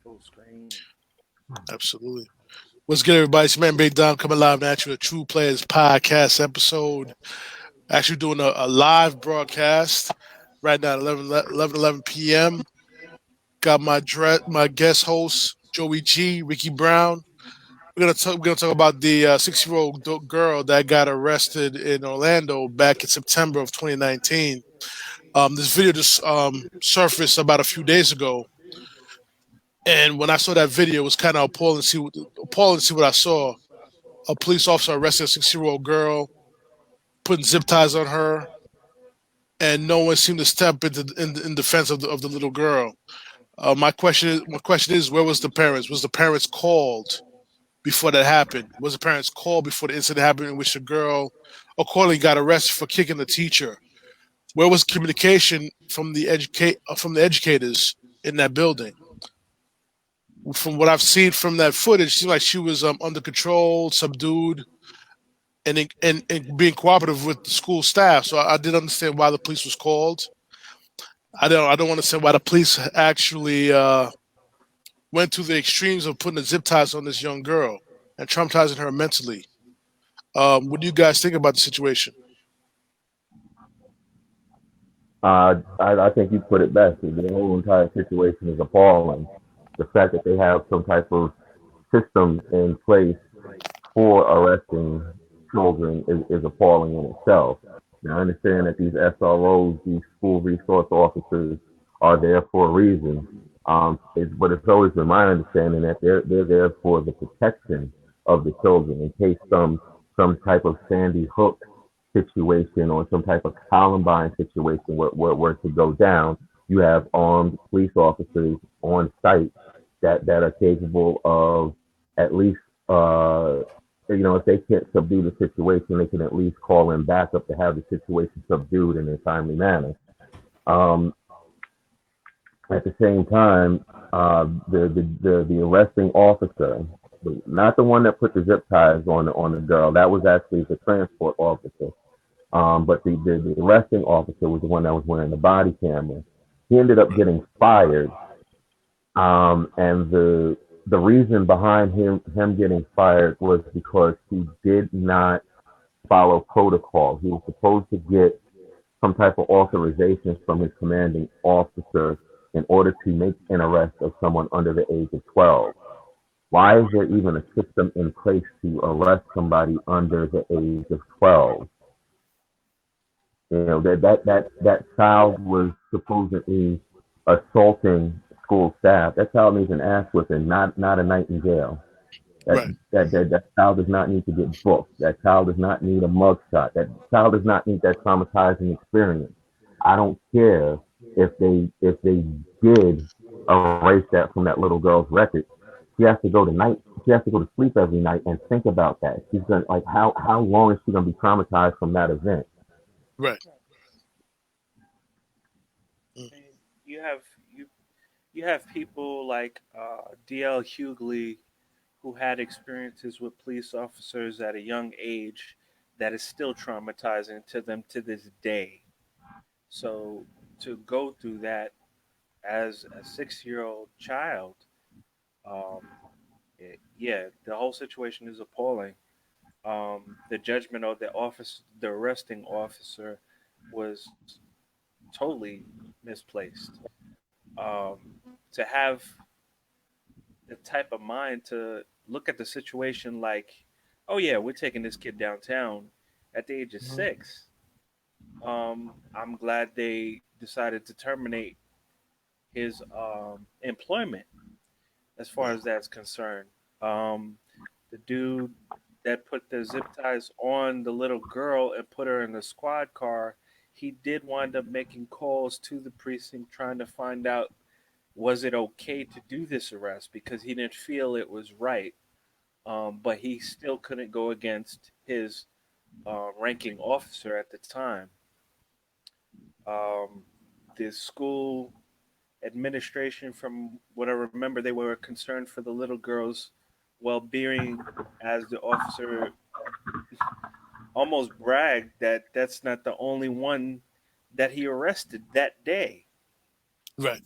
Full screen. Absolutely. What's good, everybody? It's your man Big Dom coming live at you, a True Players podcast episode. Actually, doing a live broadcast right now at 11 p.m. Got my guest host, Joey G, Ricky Brown. We're gonna talk about the 6-year-old girl that got arrested in Orlando back in September of 2019. This video just surfaced about a few days ago, and when I saw that video, it was kind of appalling to see what I saw. A police officer arrested a 6-year-old girl, putting zip ties on her, and no one seemed to step in defense of the little girl. My question is, where was the parents? Was the parents called before that happened? Was the parents called before the incident happened, in which the girl accordingly got arrested for kicking the teacher? Where was communication from the educators in that building? From what I've seen from that footage, it seemed like she was under control, subdued, and being cooperative with the school staff. So I didn't understand why the police was called. I don't understand why the police actually went to the extremes of putting the zip ties on this young girl and traumatizing her mentally. What do you guys think about the situation? I think you put it best. The whole entire situation is appalling. The fact that they have some type of system in place for arresting children is appalling in itself. Now, I understand that these SROs, these school resource officers, are there for a reason. But it's always been my understanding that they're there for the protection of the children in case some type of Sandy Hook situation or some type of Columbine situation were to go down. You have armed police officers on site that are capable of at least if they can't subdue the situation, they can at least call in backup to have the situation subdued in a timely manner. Um, at the same time, the arresting officer, not the one that put the zip ties on the girl, that was actually the transport officer. But the arresting officer was the one that was wearing the body camera. He ended up getting fired, and the reason behind him getting fired was because he did not follow protocol. He was supposed to get some type of authorization from his commanding officer in order to make an arrest of someone under the age of 12. Why is there even a system in place to arrest somebody under the age of 12? That child was supposedly assaulting school staff. That child needs an ass whipping, not a night in jail. That, Right. that child does not need to get booked. That child does not need a mugshot. That child does not need that traumatizing experience. I don't care if they did erase that from that little girl's record. She has to go to night. She has to go to sleep every night and think about that. She's gonna like how long is she gonna be traumatized from that event? Right. I mean, you have you you have people like DL Hughley who had experiences with police officers at a young age that is still traumatizing to them to this day. So to go through that as a 6-year-old child, um, yeah, the whole situation is appalling. The judgment of the arresting officer, was totally misplaced. To have the type of mind to look at the situation like, oh yeah, we're taking this kid downtown at the age of 6. I'm glad they decided to terminate his employment as far Right. as that's concerned. Um, the dude that put the zip ties on the little girl and put her in the squad car, he did wind up making calls to the precinct trying to find out, was it okay to do this arrest, because he didn't feel it was right. But he still couldn't go against his ranking officer at the time. Um, the school administration, from what I remember, they were concerned for the little girl's well-being, as the officer almost bragged that that's not the only one that he arrested that day. Right.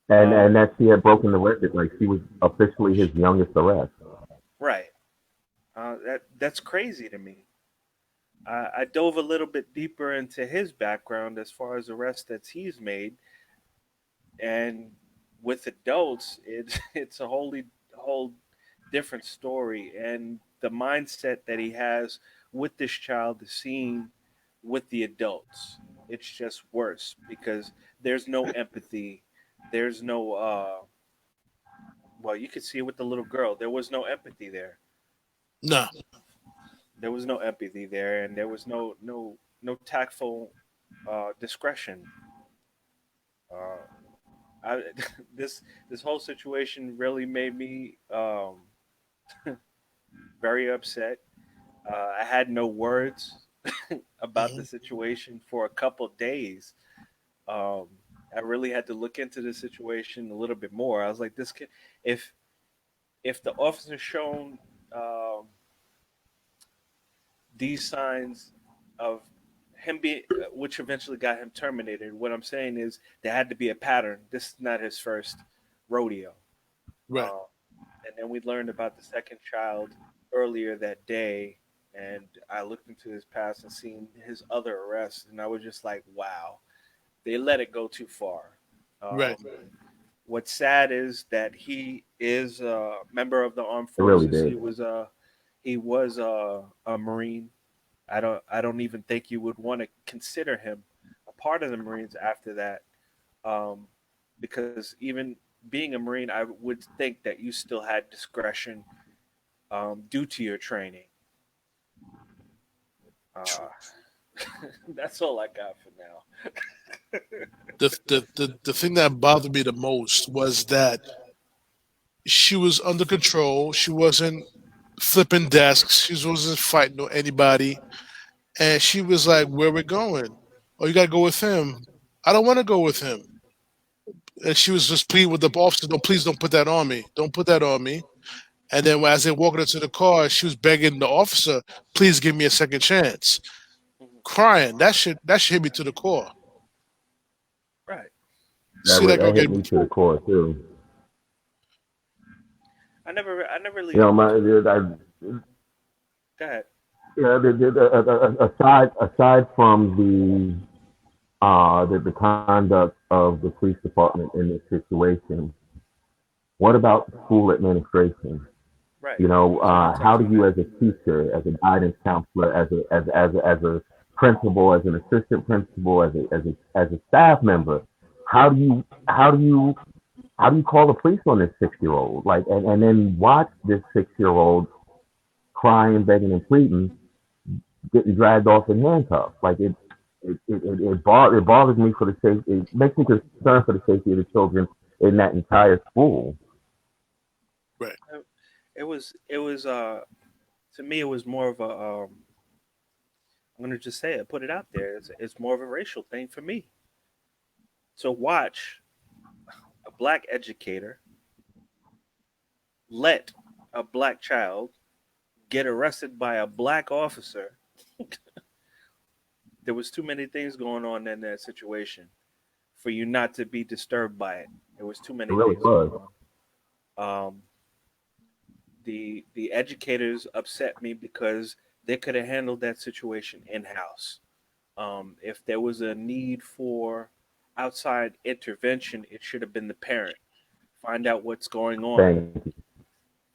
and Um, that she had broken the record, like she was officially his youngest arrest. right. That's crazy to me. I dove a little bit deeper into his background as far as arrests that he's made, and with adults, it's it's a whole different story, and the mindset that he has with this child is seen with the adults. It's just worse because there's no empathy. There's no well, you could see it with the little girl. There was no empathy there. No, There was no empathy there, and there was no tactful discretion. Uh, I, this whole situation really made me very upset. I had no words about the hmm situation for a couple days. Um, I really had to look into the situation a little bit more. I was like, this kid, if if the officer shown um, these signs of him being, which eventually got him terminated. What I'm saying is there had to be a pattern. This is not his first rodeo. right. Um, and then we learned about the second child earlier that day, and I looked into his past and seen his other arrests, and I was just like, wow, they let it go too far. Right. Um, what's sad is that he is a member of the armed It really forces. did. He was a Marine. I don't even think you would want to consider him a part of the Marines after that, um, because even being a Marine, I would think that you still had discretion due to your training. Uh, that's all I got for now. The thing that bothered me the most was that she was under control. She wasn't flipping desks. She wasn't fighting with anybody. And she was like, "Where we going? Oh, you gotta go with him. I don't want to go with him." And she was just pleading with the officer, "No, please don't put that on me. Don't put that on me." And then as they walked into the car, she was begging the officer, "Please give me a second chance." Crying. That should hit me to the core. Right. See that girl That hit get me to the core too. I never You really know, my go ahead. yeah, aside from the conduct of the police department in this situation, what about the school administration? Right. You know, I was gonna how touch do on you, that. as a teacher, as a guidance counselor, as a principal, as an assistant principal, as a staff member, how do you how do you how do you call the police on this 6 year old? Like, and then watch this 6 year old crying, begging, and pleading, getting dragged off in handcuffs. Like it bothers me for the safety. It makes me concerned for the safety of the children in that entire school. right. It was to me it was more of a I'm gonna just say it, put it out there. It's more of a racial thing for me to watch a black educator let a black child get arrested by a black officer. There was too many things going on in that situation for you not to be disturbed by it. There was too It many really things going was. on. The educators upset me because they could have handled that situation in house. If there was a need for outside intervention, it should have been the parent. Find out what's going on. Thank you.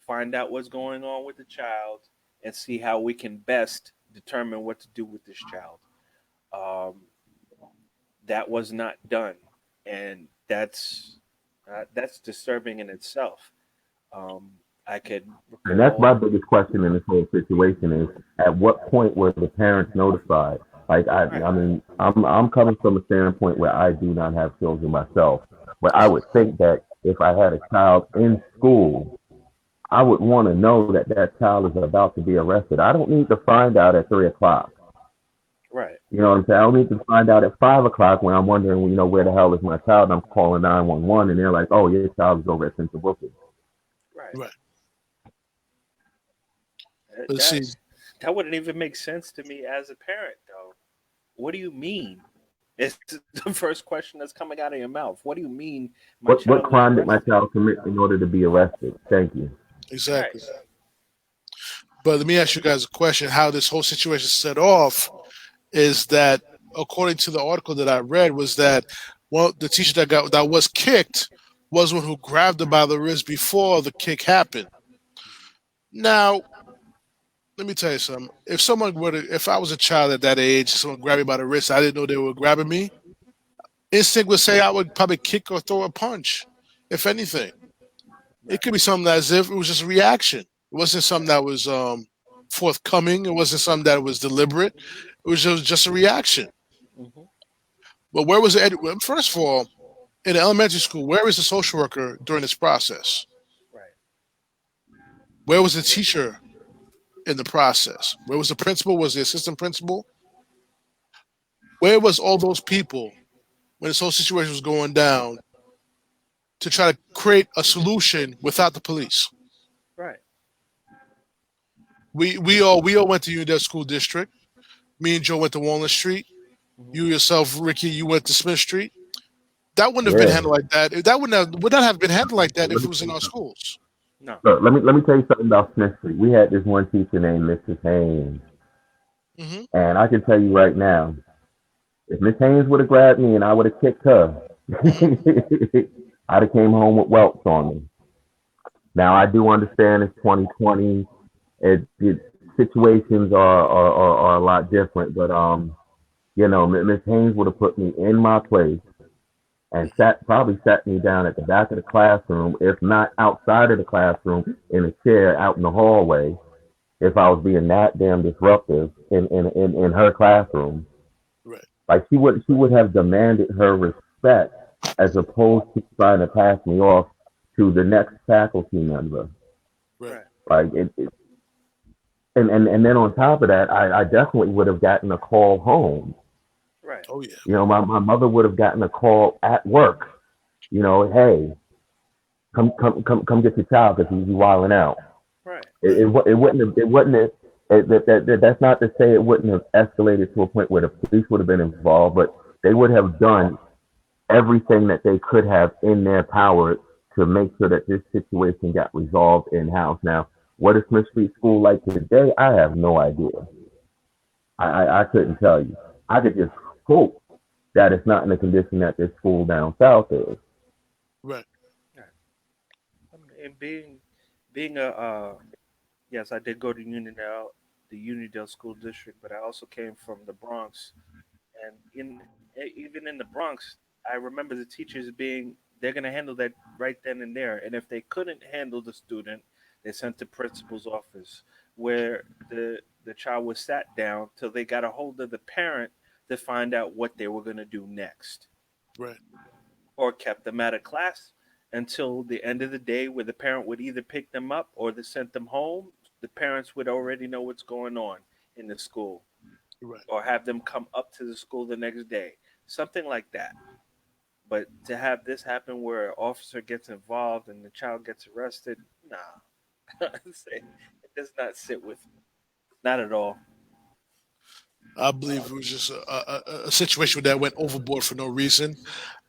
Find out what's going on with the child and see how we can best determine what to do with this child. Um, that was not done, and that's disturbing in itself. Um, I could And that's my recall. biggest question in this whole situation is at what point were the parents notified? Like Right. I mean, I'm coming from a standpoint where I do not have children myself, where I would think that if I had a child in school, I would want to know that that child is about to be arrested. I don't need to find out at 3 o'clock. Right. You know what I'm saying? I don't need to find out at 5 o'clock when I'm wondering, where the hell is my child? And I'm calling 911, and they're like, "Oh, your child is over at Central Booking." Right. Right. That But that see, that wouldn't even make sense to me as a parent, though. What do you mean? It's the first question that's coming out of your mouth. What do you mean my What child was crime did my arrested? child commit in order to be arrested? Thank you. Right. Exactly. But let me ask you guys a question: how this whole situation set off is that, according to the article that I read, was that well, the teacher that was kicked was one who grabbed her by the wrist before the kick happened. Now, let me tell you something. If I was a child at that age, someone grabbed me by the wrist, I didn't know they were grabbing me. Instinct would say I would probably kick or throw a punch, if anything. It Right. could be something as if it was just a reaction. It wasn't something that was forthcoming. It wasn't something that was deliberate. It was just a reaction. Hmm. But where was the well, first of all, in elementary school, where was the social worker during this process? Right. Where was the teacher in the process? Where was the principal? Was the assistant principal? Where was all those people when this whole situation was going down to try to create a solution without the police? Right. We all went to Unidale School District. Me and Joe went to Walnut Street. Hmm. You yourself, Ricky, you went to Smith Street. That wouldn't have been Yeah. handled like that. That would not have been handled like that Let if it me was tell in you our something. schools. No. Look, let me tell you something about Smith Street. We had this one teacher named Mrs. Haynes, Hmm. and I can tell you right now, if Miss Haynes would have grabbed me and I would have kicked her, Hmm. I'd have came home with welts on me. Now I do understand it's 2020. It situations are a lot different, but Miss Haynes would have put me in my place and probably sat me down at the back of the classroom, if not outside of the classroom in a chair out in the hallway, if I was being that damn disruptive in her classroom. Right, Like she would have demanded her respect as opposed to trying to pass me off to the next faculty member. right. Right. Like and then on top of that, I definitely would have gotten a call home. Right. Oh yeah, My mother would have gotten a call at work. Hey, come get your child because he's wilding out. Right. right, It wouldn't have it wouldn't have that's not to say it wouldn't have escalated to a point where the police would have been involved, but they would have done everything that they could have in their power to make sure that this situation got resolved in house. Now, what is Smith Street School like today? I have no idea. I couldn't tell you. I could just hope that it's not in the condition that this school down south is. right. Right. And being a yes, I did go to Unidale, the Unidale School District, but I also came from the Bronx, and even in the Bronx, I remember the teachers being they're gonna handle that right then and there, and if they couldn't handle the student, they sent to principal's office where the child was sat down till they got a hold of the parent to find out what they were gonna do next, Right. or kept them out of class until the end of the day where the parent would either pick them up or they sent them home. The parents would already know what's going on in the school Right. or have them come up to the school the next day, something like that. But to have this happen where an officer gets involved and the child gets arrested, nah, it does not sit with me, not at all. I believe it was just a situation that went overboard for no reason.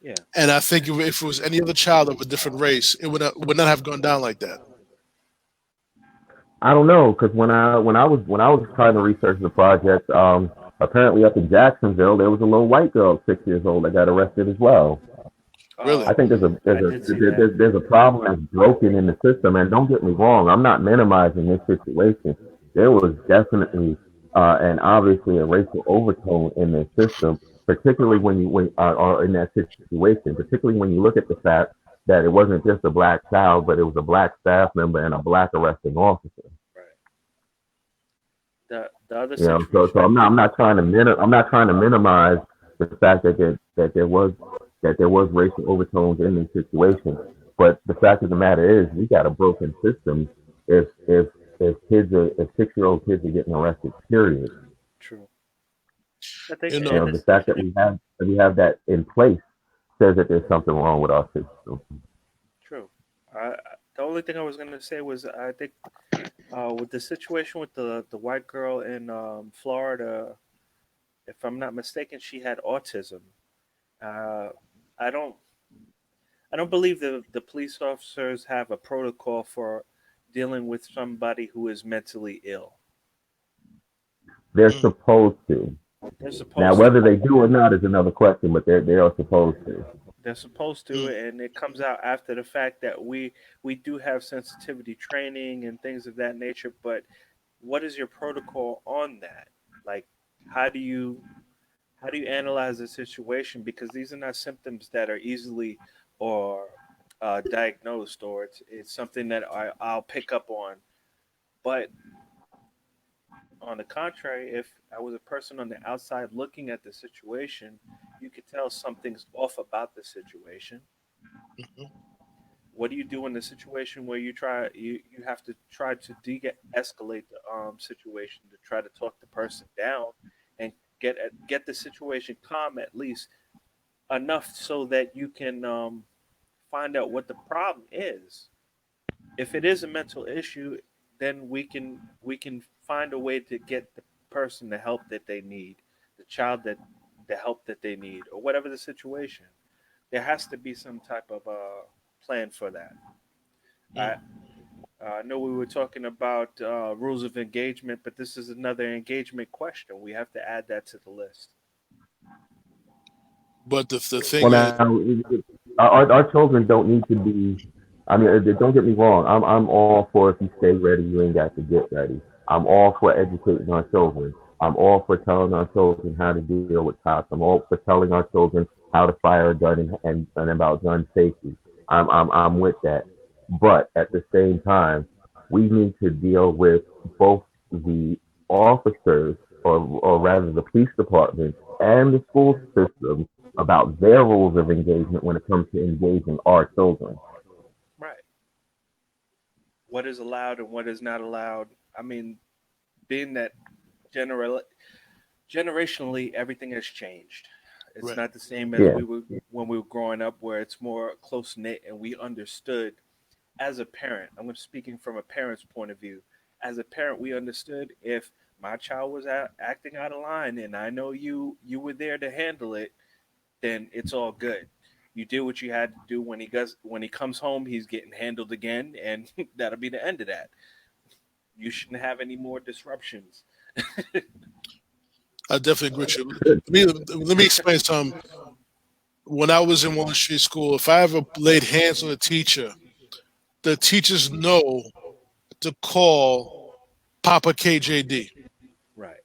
Yeah. And I think if it was any other child of a different race, it would not have gone down like that. I don't know because when I was trying to research the project, apparently up in Jacksonville there was a little white girl, 6 years old, that got arrested as well. Really. I Oh, think I did see that. there's a problem that's broken in the system. And don't get me wrong, I'm not minimizing this situation. There was definitely and obviously a racial overtone in the system, particularly when you when are in that situation. Particularly when you look at the fact that it wasn't just a black child, but it was a black staff member and a black arresting officer. Right. The other So situation I I'm did. not trying to I'm not trying to minimize the fact that there was racial overtones in this situation. But the fact of the matter is, we got a broken system. If 6-year-old kids are getting arrested, period. True. I think, You and know, The it's fact that we have that in place says that there's something wrong with our system. true. The only thing I was gonna say was I think with the situation with the white girl in Florida, if I'm not mistaken, she had autism. Uh, I don't I don't believe the police officers have a protocol for dealing with somebody who is mentally ill. They're Mm, supposed to. They're Now, supposed to. whether they do or not is another question, but they are supposed to. They're supposed to, mm, and it comes out after the fact that we do have sensitivity training and things of that nature. But what is your protocol on that? Like, how do you how do you analyze the situation? Because these are not symptoms that are easily or diagnosed, or it's something that I'll pick up on. But on the contrary, if I was a person on the outside looking at the situation, you could tell something's off about the situation. mhm, What do you do in the situation where you have to try to de-escalate the situation to try to talk the person down and get the situation calm at least enough so that you can find out what the problem is. If it is a mental issue, then we can find a way to get the person the help that they need, the child that the help that they need, or whatever the situation. There has to be some type of plan for that. I mm. I know we were talking about rules of engagement, but this is another engagement question. We have to add that to the list. But the thing Well, is, now our children don't need to be. I mean, don't get me wrong. I'm all for if you stay ready, you ain't got to get ready. I'm all for educating our children. I'm all for telling our children how to deal with cops. I'm all for telling our children how to fire a gun and about gun safety. I'm with that. But at the same time, we need to deal with both the officers, or rather the police department and the school system about their rules of engagement when it comes to engaging our children. Right. What is allowed and what is not allowed. I mean, being that general generationally everything has changed. It's right? not the same as Yeah. we were when we were growing up, where it's more close knit and we understood as a parent. I'm speaking from a parent's point of view. As a parent, we understood if my child was acting out of line, and I know you were there to handle it, then it's all good. You did what you had to do. When he comes home, he's getting handled again, and that'll be the end of that. You shouldn't have any more disruptions. I definitely agree with you. Let me explain something. When I was in Wall Street School, if I ever laid hands on a teacher, the teachers know to call Papa KJD. Right,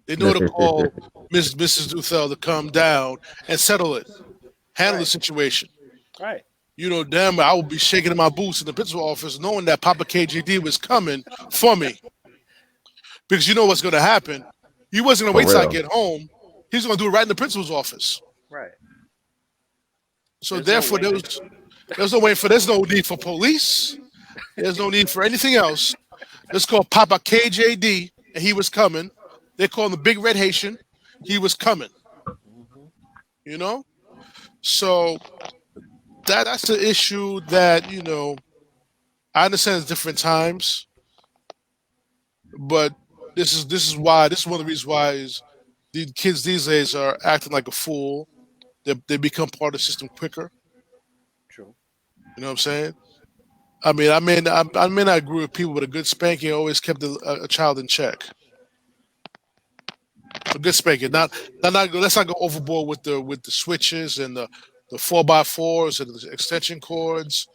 They know to call Mrs. Duthel to come down and settle it, handle the right, situation. right. You know, damn, I would be shaking in my boots in the principal office knowing that Papa KJD was coming for me. Because you know what's going to happen. He wasn't going to For wait till I real. get home. He's going to do it right in the principal's office. Right. So There's no therefore, waiting. there's no need for police. There's no need for anything else. Let's call Papa KJD, and he was coming. They call him the Big Red Haitian. He was coming. Hmm. You know, so that's the issue that I understand it's different times, but this is one of the reasons why is the kids these days are acting like a fool. They become part of the system quicker. True. You know what I'm saying? I may not agree with people, but a good spanking always kept a child in check. A good spanking, not let's not go overboard with the switches and the 4x4s and the extension cords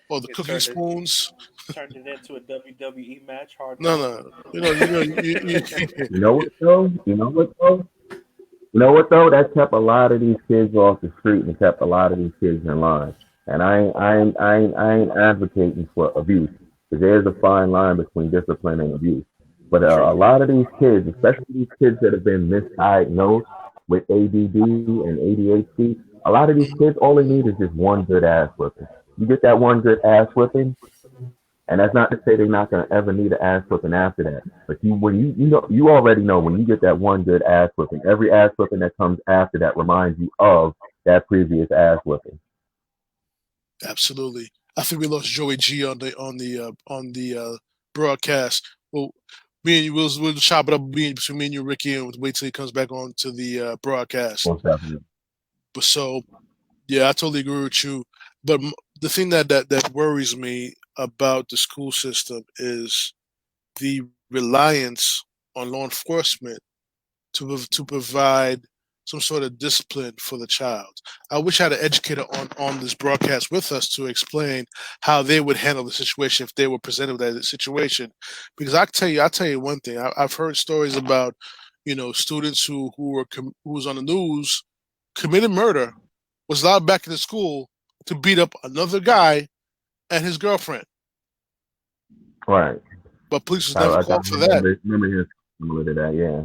or the It cooking spoons. turned it into a WWE match, No, hardcore. no, you You know what though? You know what though? You know what though? That kept a lot of these kids off the street and kept a lot of these kids in line. And I ain't advocating for abuse, because there's a fine line between discipline and abuse. But a True. lot of these kids, especially these kids that have been misdiagnosed with ADD and ADHD, a lot of these kids, all they need is just one good ass whipping. You get that one good ass whipping, and that's not to say they're not gonna ever need an ass whipping after that. But you already know when you get that one good ass whipping, every ass whipping that comes after that reminds you of that previous ass whipping. absolutely. I think we lost Joey G on the broadcast. Well, Me and you, we'll chop it up between me and you, Ricky, and wait till he comes back on to the broadcast. Most definitely. But so, yeah, I totally agree with you. But the thing that worries me about the school system is the reliance on law enforcement to provide some sort of discipline for the child. I wish I had an educator on this broadcast with us to explain how they would handle the situation if they were presented with that situation. Because I'll tell you one thing. I've heard stories about, students who was on the news committed murder, was allowed back into school to beat up another guy and his girlfriend, Right. but police was never I called for that. remember hearing similar to that. Yeah.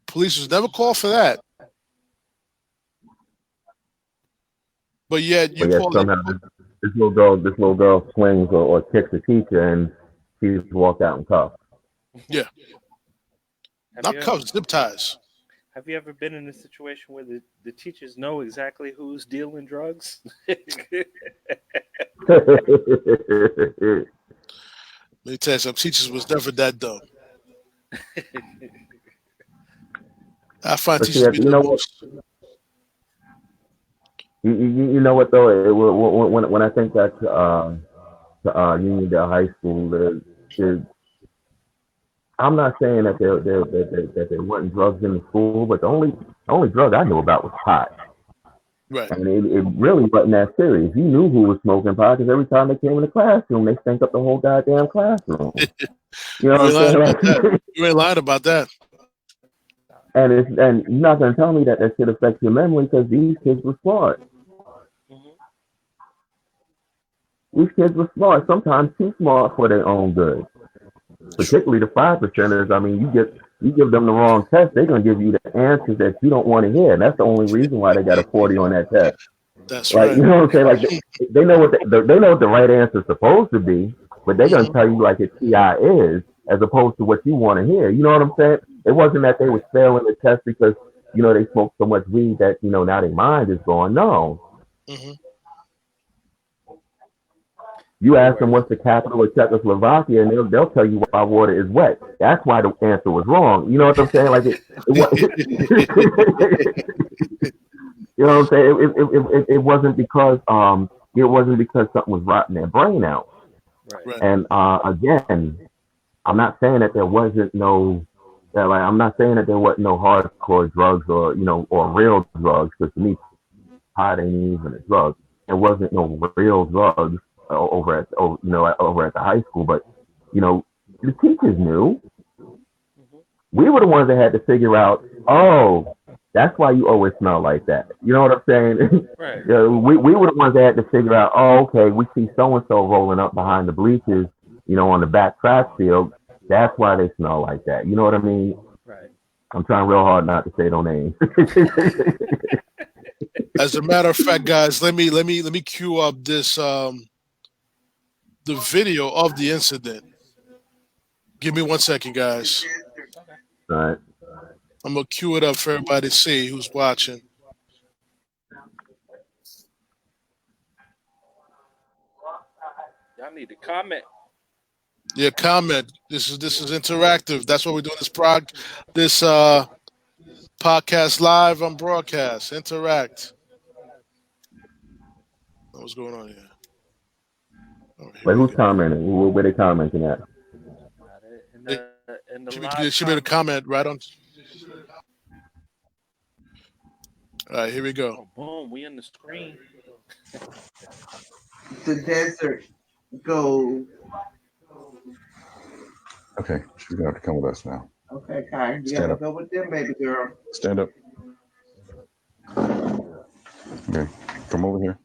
Police was never called for that. But yet But you yet call it. somehow this little girl swings or kicks a teacher, and she's walked out in cuffs. Yeah, Have not you ever cuffs, zip ties. have you ever been in a situation where the teachers know exactly who's dealing drugs? Let me tell you, some teachers was never that dumb. I find But see, teachers to be you the know what? most. You know what though? When I think that Uniondale High School, I'm not saying that there wasn't drugs in the school, but the only drug I knew about was pot. Right. I mean, it really wasn't that serious. You knew who was smoking pot because every time they came in the classroom, they stank up the whole goddamn classroom. You know You what ain't I'm lying saying? about that. Like, You ain't lying about that. and you're not gonna tell me that shit affects your memory because these kids were smart. Mhm. These kids were smart, sometimes too smart for their own good. True. Particularly the 5%ers. I mean, you give them the wrong test, they're gonna give you the answers that you don't want to hear, and that's the only reason why they got a 40 on that test. That's Like, right. you know what I'm saying? Like, they know what they know what the right answer is supposed to be, but they're gonna Hmm. tell you like it TI is, as opposed to what you want to hear. You know what I'm saying? It wasn't that they was Right. failing the test because they smoked so much weed that now their mind is gone. No, Hmm. you They ask them were. what's the capital of Czechoslovakia, and they'll tell you why water is wet. That's why the answer was wrong. You know what I'm saying? Like it was. You know what I'm saying? It wasn't because something was rotting their brain out. Right. Right. And again, I'm not saying that there wasn't no that like I'm not saying that there wasn't no hardcore drugs or real drugs because to me pot ain't even a drug. There wasn't no real drugs over at the high school, but you know the teachers knew. Hmm. We were the ones that had to figure out, oh, that's why you always smell like that. You know what I'm saying? Right. we were the ones that had to figure out, oh, okay, we see so and so rolling up behind the bleachers, on the back track field. That's why they smell like that. You know what I mean? Right. I'm trying real hard not to say no names. As a matter of fact, guys, let me cue up this the video of the incident. Give me 1 second, guys. Okay. All right. I'm gonna cue it up for everybody to see who's watching. Y'all need to comment. Yeah, comment. This is interactive. That's what we're doing. This podcast live on broadcast. Interact. What's going on here? Oh, here Wait, we who's go. commenting? Where they commenting at? In It the live should be a comment. comment right on. All right, here we go. Oh, boom! We on the screen. The desert goes. Okay, she's gonna have to come with us now. Okay, Kai, you Stand gotta up. go with them, baby girl. Stand up. Okay, come over here.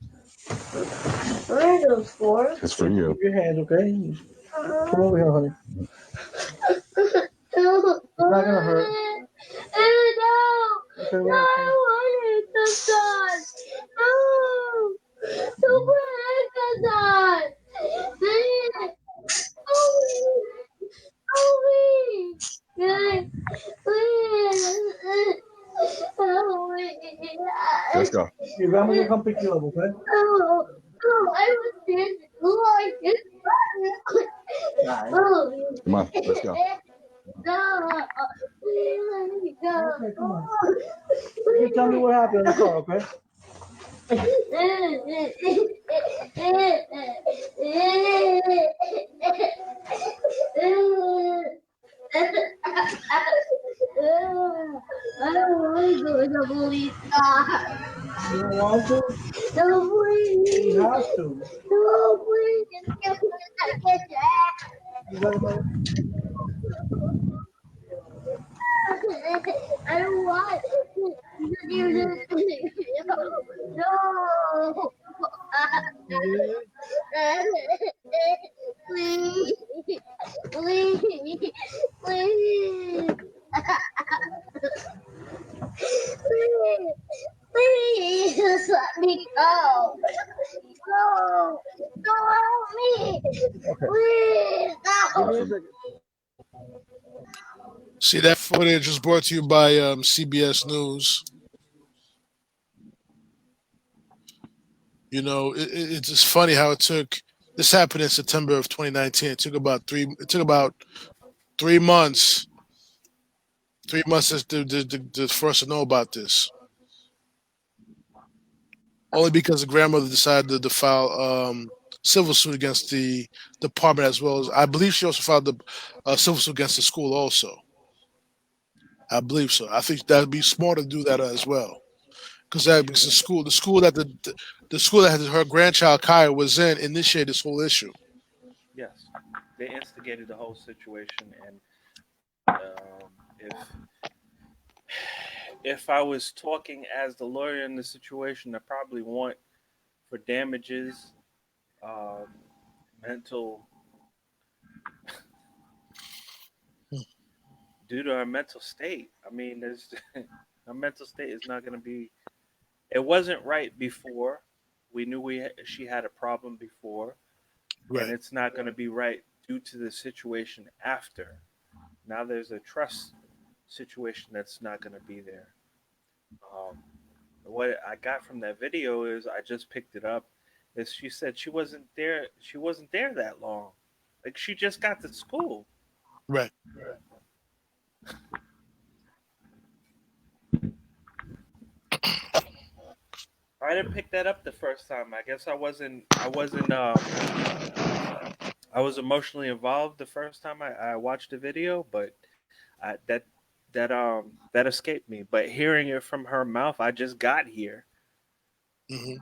What are those for? It's for you. Keep your hands, okay? Come over here, honey. It's not gonna hurt. No, okay, no, I want exercise. No, don't want exercise. Please, please, please, help me. Let's go. Your grandma will come pick you up, okay? Oh, I was standing like this. Come on, let's go. No. Okay, come on. You tell me what happened in the car, okay? I don't want to go to the police car. You don't want to? No, please. You have to. No, please. Just give me a kiss. You gotta go. I don't want. No. You Please. Please. Please. Please. Please let me go. No. Don't help me. okay? Please. Give me a No. second. See, that footage was brought to you by CBS News. You know, it's just funny how it took. This happened in September of 2019. It took about 3 months. 3 months for us to know about this. Only because the grandmother decided to file civil suit against the department, as well as I believe she also filed the civil suit against the school. Also, I believe so. I think that'd be smart to do that as well, because the school that the school that her grandchild Kaya was in initiated this whole issue. Yes, they instigated the whole situation, and if I was talking as the lawyer in the situation, I probably want for damages, um, mental due to her mental state. I mean, there's her mental state is not going to be. It wasn't right before. We knew she had a problem before, and Right. it's not going to be right due to the situation after. Now there's a trust situation that's not going to be there. Um, what I got from that video is I just picked it up. Is she said she wasn't there. She wasn't there that long. Like she just got to school. Right. I didn't pick that up the first time. I guess I wasn't. I wasn't. I was emotionally involved the first time I watched the video, but that escaped me. But hearing it from her mouth, I just got here. hmm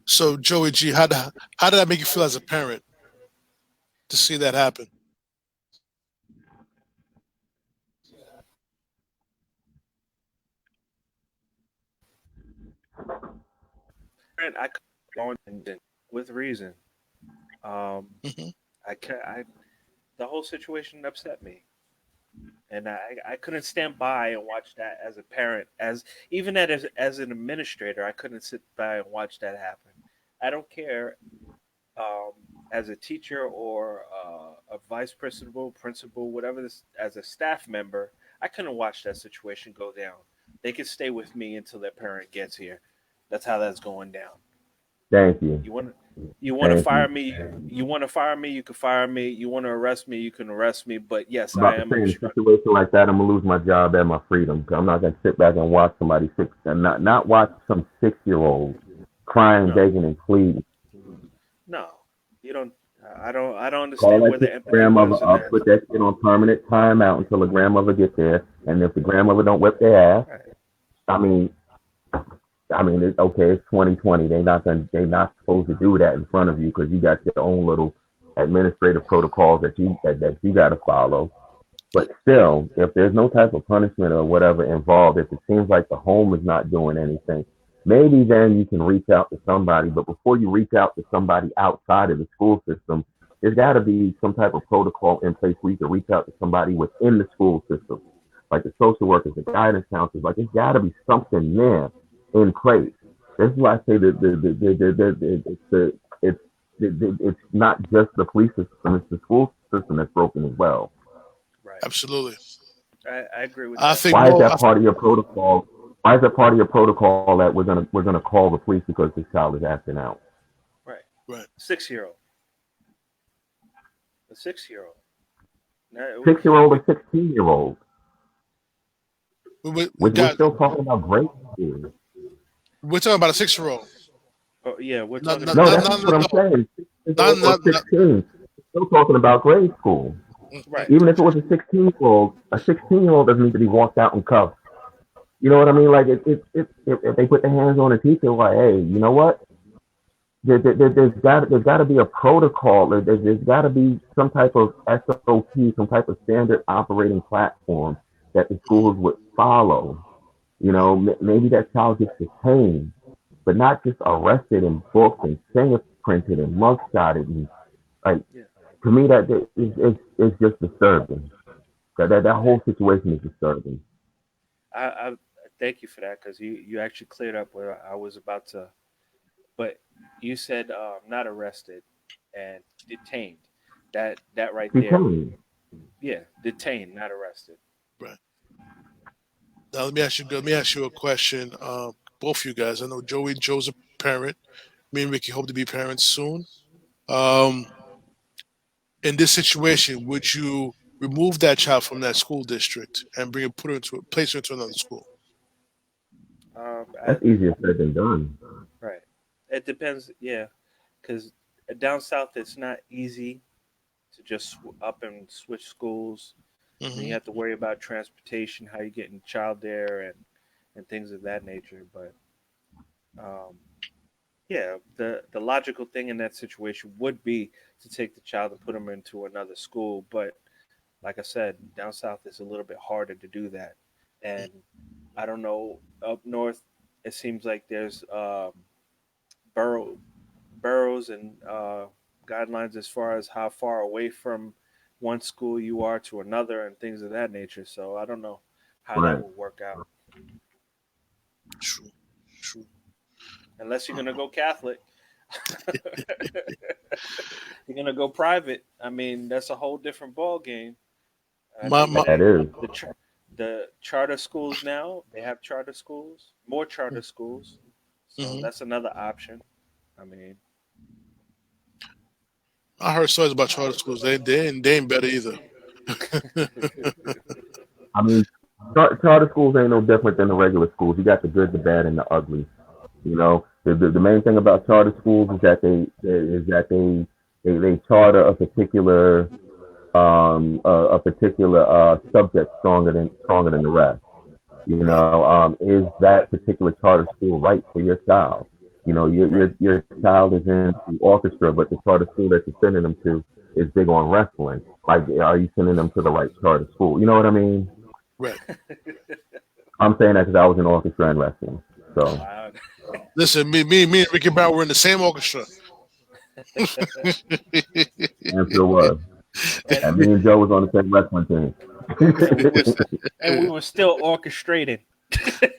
So, Joey G, how did that make you feel as a parent to see that happen? And I could go on and with reason. Um, hmm I the whole situation upset me, and I couldn't stand by and watch that as a parent, as even as an administrator, I couldn't sit by and watch that happen. I don't care um, as a teacher or a vice principal, principal, whatever this, as a staff member, I couldn't watch that situation go down. They could stay with me until their parent gets here. That's how that's going down. Thank you. You want to Thank fire you. me? You want to fire me? You can fire me. You want to arrest me? You can arrest me. But yes, I'm I about to am say, in a obstructing. situation like that, I'm gonna lose my job and my freedom. 'Cause I'm not gonna sit back and watch somebody and not watch some 6-year-old crying, No, begging, and pleading. no, you don't. I don't Call understand that where kid's the empathy grandmother was in up, that. put that kid on permanent timeout until the grandmother gets there. And if the grandmother don't whip their ass, Right. I mean, it's okay. It's 2020. They not supposed to do that in front of you because you got your own little administrative protocols that you got to follow. But still, if there's no type of punishment or whatever involved, if it seems like the home is not doing anything, maybe then you can reach out to somebody. But before you reach out to somebody outside of the school system, there's got to be some type of protocol in place where you can reach out to somebody within the school system, like the social workers, the guidance counselors. Like there's got to be something there in place. This is why I say that it's not just the police system; it's the school system that's broken as well. Right. Absolutely. I agree with I that. think Why is more. that part of your protocol? Why is that part of your protocol that we're gonna call the police because this child is acting out? Right. Right. 6-year-old. A 6-year-old. No, 6-year-old or 16-year-old. We We're got. still talking about grade school. We're talking about a 6-year-old. oh, yeah, we're Not, talking not, No, about not, that's not what an I'm adult. saying. 6 years Not, old or not, not, 16. We're still talking about grade school. right. Even if it was a 16-year-old doesn't need to be walked out in cuffs. You know what I mean? Like if they put their hands on a teacher, like, hey, you know what? There's got to be a protocol. There's got to be some type of SOP, some type of standard operating platform that the schools would follow. You right. know, maybe that child gets detained, but not just arrested and booked and fingerprinted and mugshotted. And like Yeah. to me, it's just disturbing. That That whole situation is disturbing. I thank you for that because you actually cleared up where I was about to. But you said not arrested and detained. That right there. Detained. Yeah, detained, not arrested. Right. Now let me ask you a question. Both of you guys. I know Joe's a parent. Me and Ricky hope to be parents soon. Um, in this situation, would you remove that child from that school district and place her into another school? I, That's easier said than done. right. It depends. Yeah, because down south it's not easy to just up and switch schools. And then you Hmm. have to worry about transportation, how you getting child there, and things of that nature. But um, yeah, the logical thing in that situation would be to take the child and put them into another school. But like I said, down south it's a little bit harder to do that. And I don't know up north, it seems like there's borough boroughs and guidelines as far as how far away from one school you are to another and things of that nature. So I don't know how that Right. will work out True. True. unless you're gonna go Catholic. You're gonna go private. I mean, that's a whole different ball game. I My, mean, my, That is. the charter schools now they have charter schools, more charter schools. So hmm that's another option. I mean, I heard stories about charter schools. They ain't better either. I mean, charter schools ain't no different than the regular schools. You got the good, the bad, and the ugly. You know, the main thing about charter schools is that they charter a particular subject stronger than the rest. You Right. know, is that particular charter school right for your child? You know, right. your child is in the orchestra, but the charter school that you're sending them to is big on wrestling. Like, are you sending them to the right charter school? You know what I mean? Right. I'm saying that because I was in orchestra and wrestling. So, Wow. Listen, me and Ricky Brown were in the same orchestra. and sure was. and And me and Joe was on the same wrestling team. and we were and we were still orchestrating.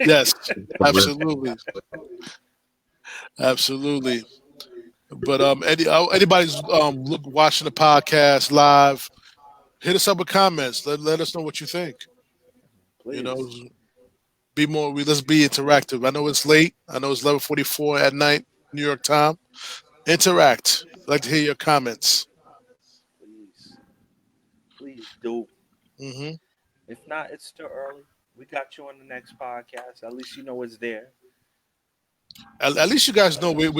Yes, absolutely, absolutely. But anybody's watching the podcast live, hit us up with comments. Let us know what you think. You know, Please. be more. Let's be interactive. I know it's late. I know it's 11:44 at night, New York time. Interact. I'd like to hear your comments. Please. Please do. Hmm. If not, it's still early. We got you on the next podcast. At least you know it's there. At least you guys know we're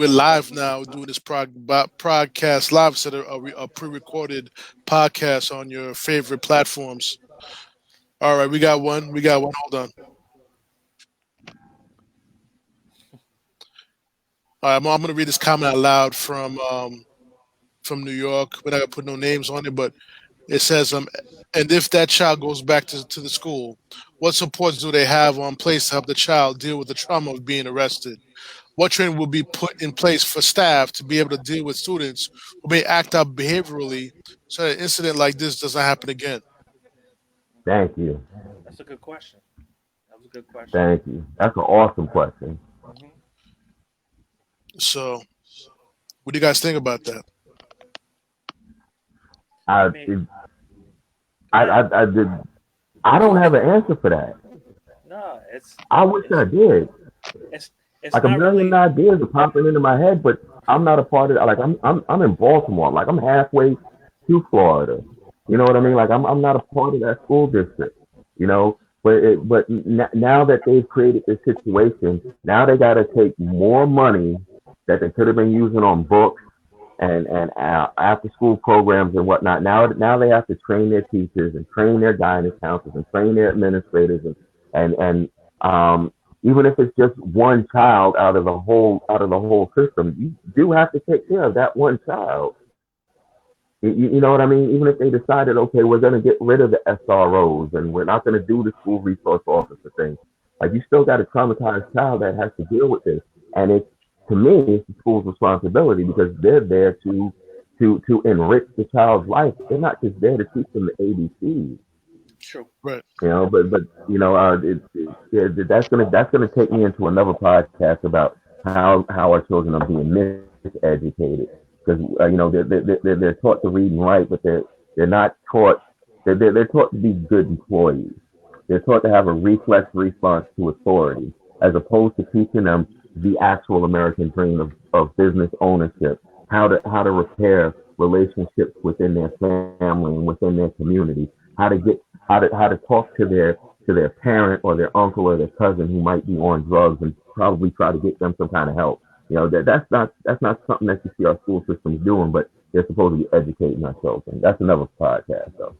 live now doing this podcast live instead of a pre-recorded podcast on your favorite platforms. All right, we got one. We got one. Hold on. All right, I'm going to read this comment out loud from New York. We're not going to put no names on it, but it says, and if that child goes back to the school, what supports do they have on place to help the child deal with the trauma of being arrested? What training will be put in place for staff to be able to deal with students who may act out behaviorally so that an incident like this does not happen again? Thank you. That's a good question. That was a good question. Thank you. That's an awesome question. Hmm. So, what do you guys think about that? I I, mean, I, go ahead. I did. I don't have an answer for that. No, I wish I did. it's it's Like a not million really. ideas are popping into my head, but I'm not a part of it. Like I'm in Baltimore. Like I'm halfway to Florida. You know what I mean? Right. Like I'm not a part of that school district. You know, now that they've created this situation, now they got to take more money that they could have been using on books and after school programs and whatnot. Now they have to train their teachers and train their guidance counselors and train their administrators and even if it's just one child out of the whole system, you do have to take care of that one child. You know what I mean? Even if they decided, okay, we're going to get rid of the SROs and we're not going to do the school resource officer thing, like you still got a traumatized child that has to deal with this, and it's to me, it's the school's responsibility because they're there to enrich the child's life. They're not just there to teach them the ABCs. True. Right. But yeah, that's gonna take me into another podcast about how our children are being miseducated because they're taught to read and write, but they're not taught they're taught to be good employees. They're taught to have a reflex response to authority, as opposed to teaching them the actual American dream of business ownership, how to repair relationships within their family and within their community, how to talk to their parent or their uncle or their cousin who might be on drugs and probably try to get them some kind of help. That's not something that you see our school systems doing, but they're supposed to be educating our children. That's another podcast, though.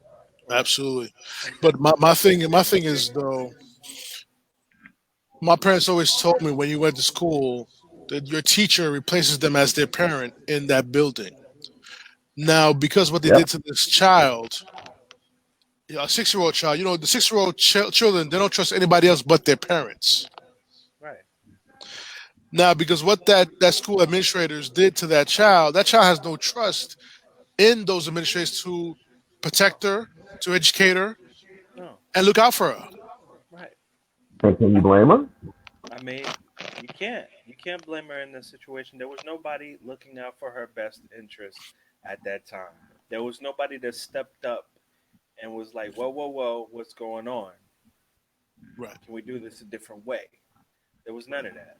Absolutely. But my thing is though, my parents always told me when you went to school that your teacher replaces them as their parent in that building. Now, because what they Yep. did to this child, a 6-year-old child, the 6-year-old children, they don't trust anybody else but their parents. Right. Now, because what that school administrators did to that child has no trust in those administrators to protect her, to educate her, No. and look out for her. Right. And can you blame them? I mean, you can't. You can't blame her in this situation. There was nobody looking out for her best interest at that time. There was nobody that stepped up and was like, "Whoa, whoa, whoa, what's going on? Right. Can we do this a different way?" There was none of that.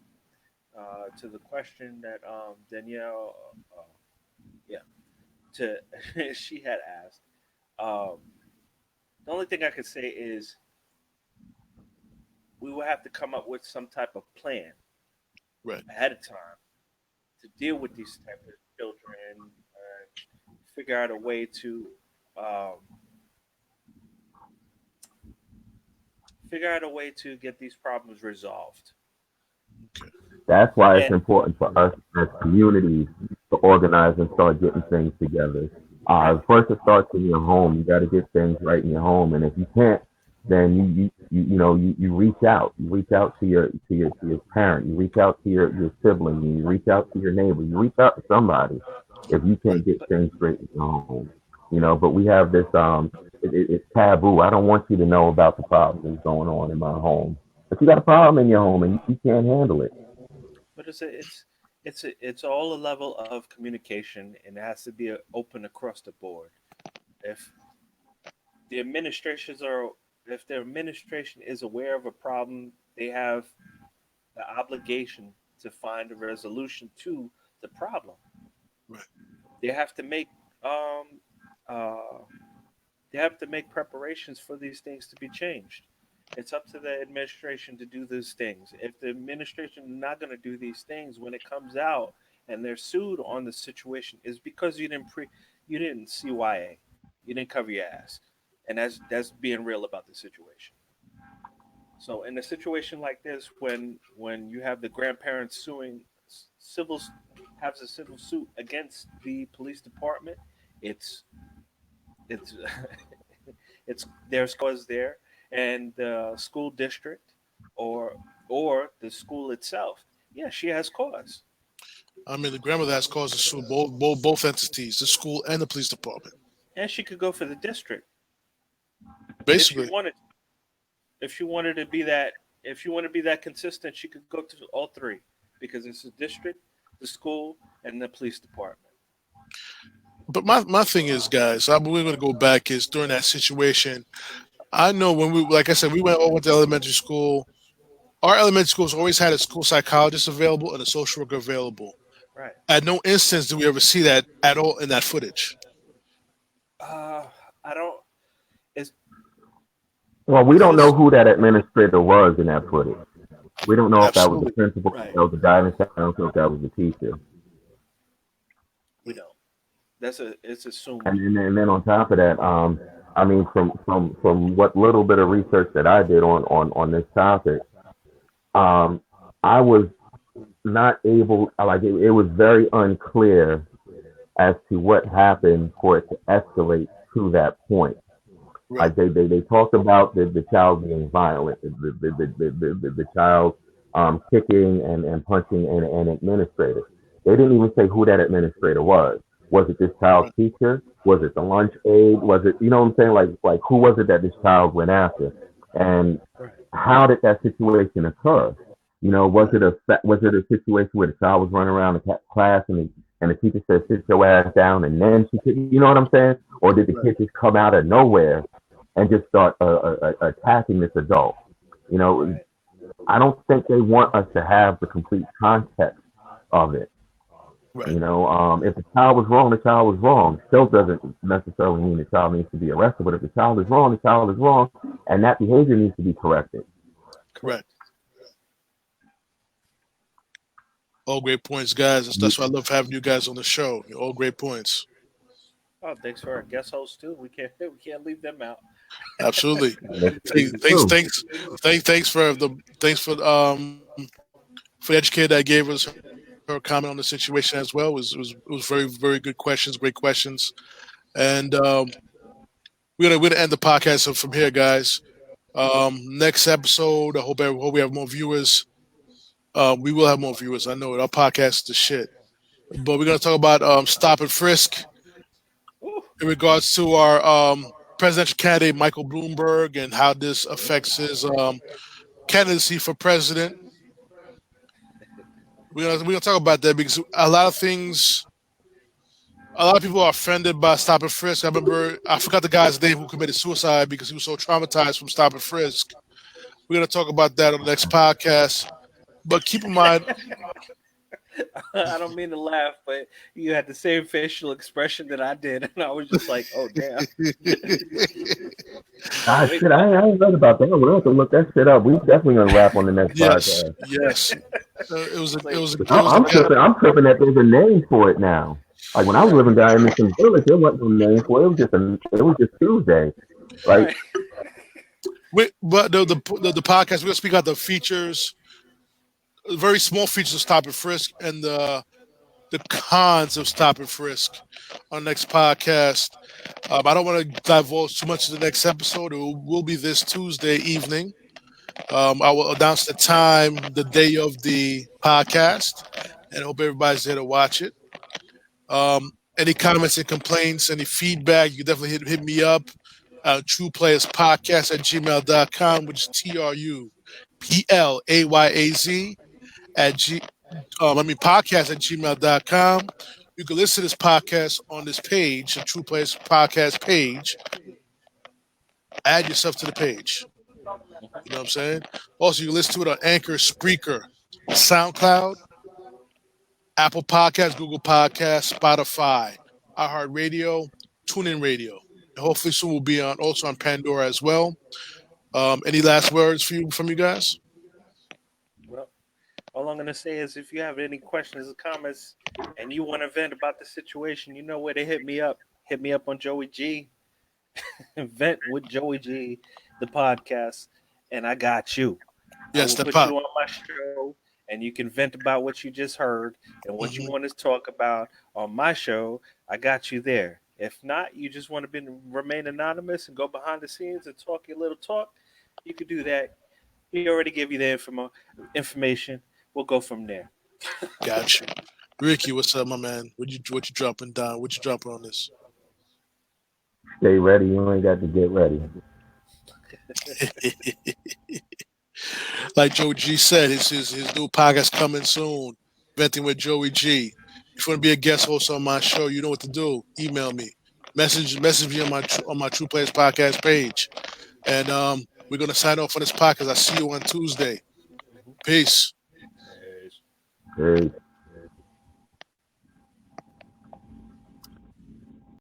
To the question that Danielle, yeah, to she had asked, um, the only thing I could say is we will have to come up with some type of plan Right. ahead of time to deal with these type of children and figure out a way to um, get these problems resolved. Okay. That's why it's And important for us as communities to organize and start getting things together. right, First, it starts in your home. You got to get things right in your home, and if you can't, then you reach out. You reach out to your parent. You reach out to your sibling. You reach out to your neighbor. You reach out to somebody if you Right. can't get but things straight in your home. But we have this it's taboo. I don't want you to know about the problems going on in my home. But you got a problem in your home and you can't handle it. it's all a level of communication, and it has to be open across the board. If the administrations are if the administration is aware of a problem, they have the obligation to find a resolution to the problem. Right. They have to make um, uh, preparations for these things to be changed. It's up to the administration to do these things. If the administration is not going to do these things when it comes out and they're sued on the situation, is because you didn't CYA, you didn't cover your ass, and that's being real about the situation. So in a situation like this, when you have the grandparents suing civil has a civil suit against the police department, it's it's it's there's cause there, and the school district or the school itself. Yeah, she has cause, I mean, the grandmother has cause to sue both entities, the school and the police department. and she could go for the district if she Basically, wanted. If she wanted to be that, if she wanted to be that consistent, she could go to all three because it's the district, the school, and the police department. but my thing is, guys, we're going to go back is during that situation. I know when like I said, we all went to elementary school. Our elementary schools always had a school psychologist available and a social worker available. Right. At no instance do we ever see that at all in that footage. Uh, I don't. It's Well, we Because don't know it's who that administrator was in that footage. We don't know if that was the absolutely principal, if right. that was the guidance counselor, if that was the teacher. We don't. That's a. It's assumed. And then on top of that, I mean, from what little bit of research that I did on this topic, I was not able, like, it was very unclear as to what happened for it to escalate to that point. right, Like they talked about the child being violent, the child kicking and punching an administrator. They didn't even say who that administrator was. Was it this child's right, teacher? Was it the lunch aide? Was it, you know what I'm saying? Like who was it that this child went after? And Right. how did that situation occur? You know, right, was it a situation where the child was running around the class and the teacher said sit your ass down and then she could, you know what I'm saying? Or did the right, kid just come out of nowhere and just start attacking this adult? You know, Right. I don't think they want us to have the complete context of it. right. You know, if the child was wrong, the child was wrong. Still doesn't necessarily mean the child needs to be arrested, but if the child is wrong, the child is wrong, and that behavior needs to be corrected. Correct. Correct. All great points, guys. That's why I love having you guys on the show. All great points. Oh, thanks for our guest hosts too. We can't. We can't leave them out. Absolutely. This is Thanks, true. thanks, thanks for the educator that gave us her comment on the situation as well. It was very very good questions, great questions, and we're gonna end the podcast from here, guys. Next episode, I hope we have more viewers. We will have more viewers. I know it. Our podcast is the shit. But we're gonna talk about stop and frisk Ooh. in regards to our presidential candidate Michael Bloomberg and how this affects his candidacy for president. We're gonna talk about that because a lot of people are offended by stop and frisk. I forgot the guy's name who committed suicide because he was so traumatized from stop and frisk. We're gonna talk about that on the next podcast. But keep in mind, I don't mean to laugh, but you had the same facial expression that I did, and I was just like, "Oh damn! Ah, Wait, shit, what?" I ain't read about that. We'll have to look that shit up. We definitely gonna wrap on the next yes, podcast. yes, It's like, I'm tripping that there's a name for it now. Like when I was right, living down in Mission Village, there wasn't no name for it. It was just Tuesday. Like, right, but the podcast we're gonna speak about the features, very small features of stop and frisk, and the cons of stop and frisk on next podcast. I don't want to divulge too much in the next episode. Will be this Tuesday evening. I will announce the time, the day of the podcast, and I hope everybody's there to watch it. Any comments and complaints, any feedback, you can definitely hit me up. TruePlayersPodcast at gmail.com, which is TruePlayaz at podcast at gmail.com. You can listen to this podcast on this page, the True Players Podcast page. Add yourself to the page. You know what I'm saying? Also, you can listen to it on Anchor, Spreaker, SoundCloud, Apple Podcasts, Google Podcasts, Spotify, iHeartRadio, TuneIn Radio. And hopefully soon we'll be also on Pandora as well. Any last words from you guys? well, all I'm gonna say is, if you have any questions or comments, and you want to vent about the situation, you know where to hit me up. Hit me up on Joey G. Vent with Joey G, the podcast, and I got you. I Yes, will the put pop. you on my show, and you can vent about what you just heard and what you Hmm. want to talk about on my show. I got you there. If not, you just want to remain anonymous and go behind the scenes and talk your little talk, you could do that. He already gave you the information. We'll go from there. Got you. Ricky, what's up, my man? What you dropping down? What you dropping on this? stay ready. You ain't got to get ready. Like Joe G said, his new podcast coming soon. Venting with Joey G. If you want to be a guest host on my show, you know what to do. Email me, message me on my True Players podcast page, and we're gonna sign off on this podcast. I see you on Tuesday. Peace. Mhm. Hey.